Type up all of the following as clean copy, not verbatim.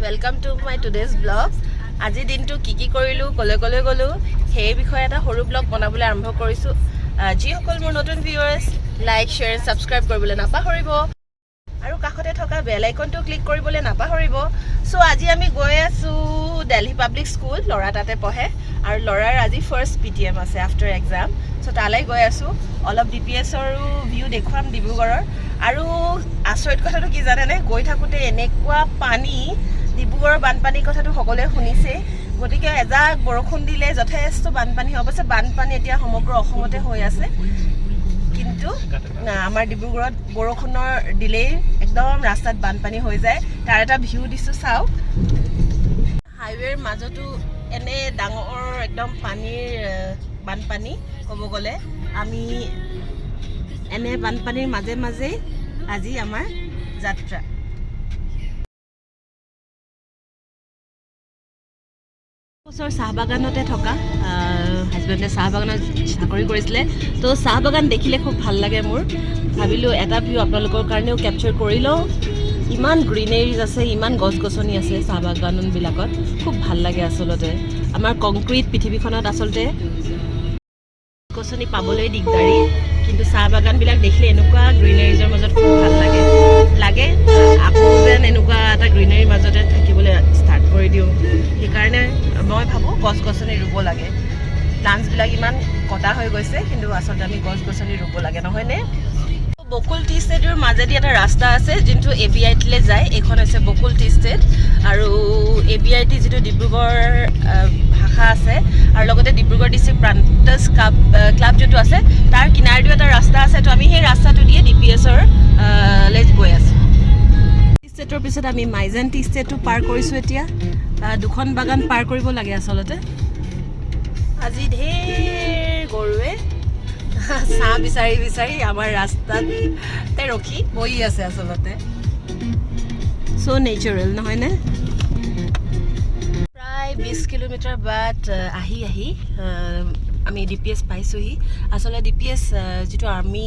Welcome to my today's vlog. আজি দিনটো কি কৰিলো কলে গলো সেই বিষয়ে এটা সৰু ব্লগ বনাবলৈ আৰম্ভ কৰিছো যি সকল মোৰ নতুন ভিউয়াৰ্স লাইক শেয়াৰ সাবস্ক্ৰাইব কৰিবলৈ নাপাহৰিব আৰু কাষতে থকা বেল আইকনটো ক্লিক কৰিবলৈ নাপাহৰিব সো আজি আমি গৈ আছো দিল্লী পাব্লিক স্কুল লৰা তাতে পঢ়ে আৰু লৰাৰ আজি ফাৰ্স্ট পিটিএম আছে আফটাৰ এক্সাম সো তালৈ গৈ আছো অলপ ডিপিএছৰ ভিউ দেখুৱাম ডিব্ৰুগড়ৰ আৰু আচৰিত কথাটো কি জানেনে গৈ থাকোতে এনেকুৱা পানী ডিব্ৰুগড়ৰ বানপানীৰ কথাটো সকলোৱে শুনিছে গতিকে এজাক বৰষুণ দিলে যথেষ্ট বানপানী হ'ব অৱশ্যে বানপানী এতিয়া সমগ্ৰ অসমতে হৈ আছে কিন্তু আমাৰ ডিব্ৰুগড়ত বৰষুণৰ দিলে একদম ৰাস্তাত বানপানী হৈ যায় তাৰ এটা ভিউ দিছো চাও হাইৱেৰ মাজতো এনে ডাঙৰ একদম পানীৰ বানপানী ক'ব গ'লে আমি এনে বানপানীৰ মাজে মাজে আজি আমাৰ যাত্ৰা ওচৰ চাহ বাগানতে থকা হাজবেণ্ডে চাহ বাগানত চাকৰি কৰিছিলে তো চাহ বাগান দেখিলে খুব ভাল লাগে মোৰ ভাবিলোঁ এটা ভিউ আপোনালোকৰ কাৰণেও কেপচাৰ কৰি লওঁ ইমান গ্ৰীনেৰিজ আছে ইমান গছ গছনি আছে চাহ বাগানবিলাকত খুব ভাল লাগে আচলতে আমাৰ কংক্ৰিট পৃথিৱীখনত আচলতে গছনি পাবলৈ দিগদাৰী কিন্তু চাহ বাগানবিলাক দেখিলে এনেকুৱা গ্ৰীনেৰিজৰ মাজত খুব ভাল লাগে আকৌ যেন এনেকুৱা এটা গ্ৰীনেৰিৰ মাজতে থাকিবলৈ ষ্টাৰ্ট কৰি দিওঁ সেইকাৰণে মই ভাবোঁ গছ গছনি ৰুব লাগে প্লাণ্টছবিলাক ইমান কটা হৈ গৈছে কিন্তু আচলতে আমি গছ গছনি ৰুব লাগে নহয়নে বকুল টি ষ্টেটৰ মাজেদি এটা ৰাস্তা আছে যোনটো ABITলৈ যায় এইখন হৈছে বকুল টি ষ্টেট আৰু ABIT যিটো ডিব্ৰুগড় ভাষা আছে আৰু লগতে ডিব্ৰুগড় ডিষ্ট্ৰিক্ট প্ৰান্তস ক্লাব যিটো আছে তাৰ কিনাৰেদিও এটা ৰাস্তা আছে তো আমি সেই ৰাস্তাটো দিয়ে DPSৰ লৈ গৈ আছোঁ টি ষ্টেটৰ পিছত আমি মাইজান টি ষ্টেটটো পাৰ কৰিছোঁ এতিয়া দুখন বাগান পাৰ কৰিব লাগে আচলতে আজি ঢেৰ গৰুৱে চাহ বিচাৰি আমাৰ ৰাস্তাতে ৰখি বহি আছে আচলতে সো নেচাৰেল নহয়নে প্ৰায় 20 কিলোমিটাৰ বাট আহি আমি DPS পাইছোঁহি আচলতে DPS যিটো আৰ্মি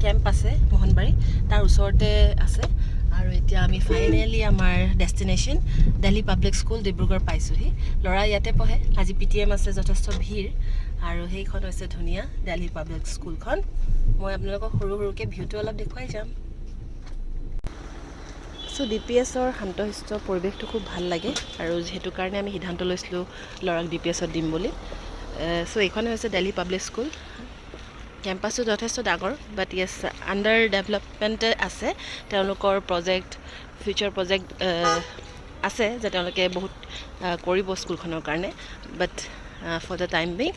কেম্প আছে মোহনবাৰী তাৰ ওচৰতে আছে আৰু এতিয়া আমি ফাইনেলি আমাৰ destination Delhi public school Dibrugarh পাইছোঁহি ল'ৰা ইয়াতে পঢ়ে আজি PTM আছে যথেষ্ট ভিৰ আৰু সেইখন হৈছে ধুনীয়া দিল্লী পাব্লিক স্কুলখন মই আপোনালোকক সৰুকৈ ভিউটো অলপ দেখুৱাই যাম সো DPSৰ শান্তশিষ্ট পৰিৱেশটো খুব ভাল লাগে আৰু সেইটো কাৰণে আমি সিদ্ধান্ত লৈছিলোঁ ল'ৰাক DPSত দিম বুলি সো এইখন হৈছে দিল্লী পাব্লিক স্কুল কেম্পাছটো যথেষ্ট ডাঙৰ বাট ইয়েছ আণ্ডাৰ ডেভেলপমেণ্ট আছে তেওঁলোকৰ ফিউচাৰ প্ৰজেক্ট আছে যে তেওঁলোকে বহুত কৰিব স্কুলখনৰ কাৰণে বাট ফৰ দ্য টাইম বিং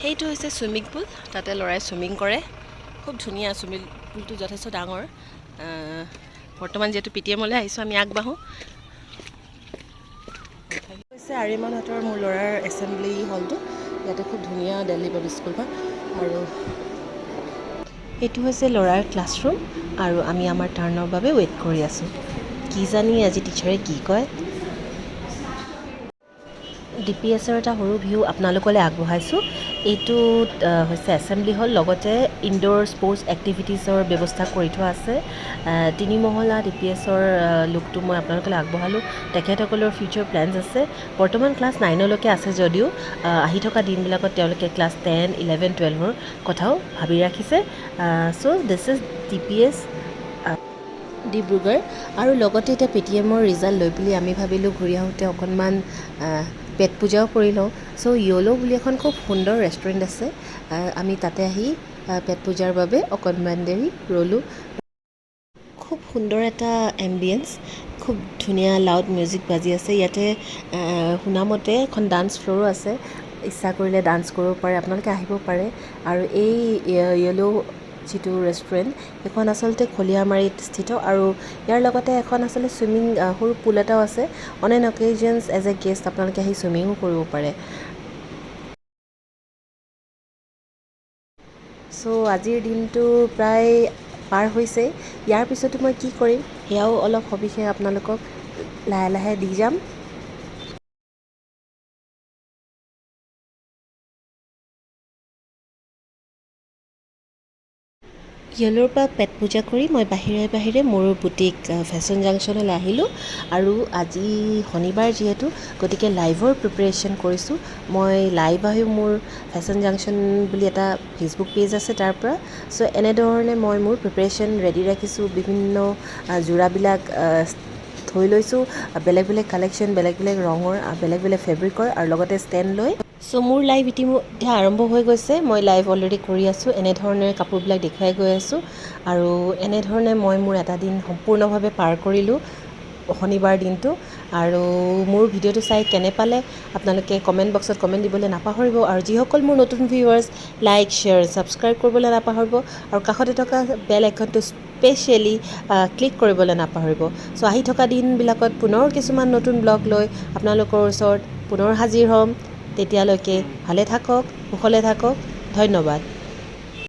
সেইটো হৈছে চুইমিং পুল তাতে ল'ৰাই চুইমিং কৰে খুব ধুনীয়া চুইমিং পুলটো যথেষ্ট ডাঙৰ বৰ্তমান যিহেতু PTMলৈ আহিছোঁ আমি আগবাঢ়োঁ হৈছে আৰিমানহাটৰ মোৰ ল'ৰাৰ এছেম্বলি হলটো ইয়াতে খুব ধুনীয়া দিল্লী পাব্লিক স্কুলখন আৰু এইটো হৈছে ল'ৰাৰ ক্লাছৰুম আৰু আমি আমাৰ টাৰ্ণৰ বাবে ৱেইট কৰি আছোঁ কি জানি আজি টিচাৰে কি কয় DPSৰ এটা সৰু ভিউ আপোনালোকলৈ আগবঢ়াইছোঁ এইটোত হৈছে এছেম্বলি হল লগতে ইনডোৰ স্পৰ্টছ এক্টিভিটিছৰ ব্যৱস্থা কৰি থোৱা আছে 3 মহলা DPSৰ লুকটো মই আপোনালোকলৈ আগবঢ়ালোঁ তেখেতসকলৰ ফিউচাৰ প্লেনছ আছে বৰ্তমান ক্লাছ 9লৈকে আছে যদিও আহি থকা দিনবিলাকত তেওঁলোকে ক্লাছ 10, 11, 12ৰ কথাও ভাবি ৰাখিছে so this is DPS Dibrugarh আৰু লগতে এতিয়া PTMৰ ৰিজাল্ট লৈ পেলি আমি ভাবিলোঁ ঘূৰি আহোঁতে অকণমান পেট পূজাও কৰি লওঁ সো য়'ল' বুলি এখন খুব সুন্দৰ ৰেষ্টুৰেণ্ট আছে আমি তাতে আহি পেট পূজাৰ বাবে অকণমান দেৰি ৰ'লোঁ খুব সুন্দৰ এটা এম্বিয়েন্স খুব ধুনীয়া লাউড মিউজিক বাজি আছে ইয়াতে শুনামতে এখন ডান্স ফ্ল'ৰো আছে ইচ্ছা কৰিলে ডান্স কৰিব পাৰে আপোনালোকে আহিব পাৰে আৰু এই য়'ল' যিটো ৰেষ্টুৰেণ্ট সেইখন আচলতে খলিয়ামাৰীত স্থিত আৰু ইয়াৰ লগতে এখন আচলতে চুইমিং সৰু পুল এটাও আছে on an occasions as a guest আপোনালোকে আহি চুইমিঙো কৰিব পাৰে সো আজিৰ দিনটো প্ৰায় পাৰ হৈছে ইয়াৰ পিছতো মই কি কৰিম সেয়াও অলপ সবিশেষ আপোনালোকক লাহে লাহে দি যাম য়েল্লোৰ পৰা পেট পূজা কৰি মই বাহিৰে মোৰ বুটিক ফেশ্বন জাংচনলৈ আহিলোঁ আৰু আজি শনিবাৰ যিহেতু গতিকে লাইভৰ প্ৰিপেৰেশ্যন কৰিছোঁ মই লাইভ আহি মোৰ ফেশ্বন জাংচন বুলি এটা ফেচবুক পেজ আছে তাৰ পৰা চ' এনেধৰণে মই মোৰ প্ৰিপেৰেশ্যন ৰেডি ৰাখিছোঁ বিভিন্ন যোৰাবিলাক থৈ লৈছোঁ বেলেগ কালেকশ্যন বেলেগ ৰঙৰ বেলেগ ফেব্ৰিকৰ আৰু লগতে ষ্টেণ্ড লৈ চ' মোৰ লাইভ ইতিমধ্যে আৰম্ভ হৈ গৈছে মই লাইভ অলৰেডি কৰি আছোঁ এনেধৰণে কাপোৰবিলাক দেখুৱাই গৈ আছোঁ আৰু এনেধৰণে মই মোৰ এটা দিন সম্পূৰ্ণভাৱে পাৰ কৰিলোঁ শনিবাৰ দিনটো আৰু মোৰ ভিডিঅ'টো চাই কেনে পালে আপোনালোকে কমেণ্ট বক্সত কমেণ্ট দিবলৈ নাপাহৰিব আৰু যিসকল মোৰ নতুন ভিউৱাৰ্ছ লাইক শ্বেয়াৰ ছাবস্ক্ৰাইব কৰিবলৈ নাপাহৰিব আৰু কাষতে থকা বেল আইকনটো স্পেচিয়েলি ক্লিক কৰিবলৈ নাপাহৰিব চ' আহি থকা দিনবিলাকত পুনৰ কিছুমান নতুন ব্লগ লৈ আপোনালোকৰ ওচৰত পুনৰ হাজিৰ হ'ম তেতিয়ালৈকে ভালে থাকক কুশলে থাকক ধন্যবাদ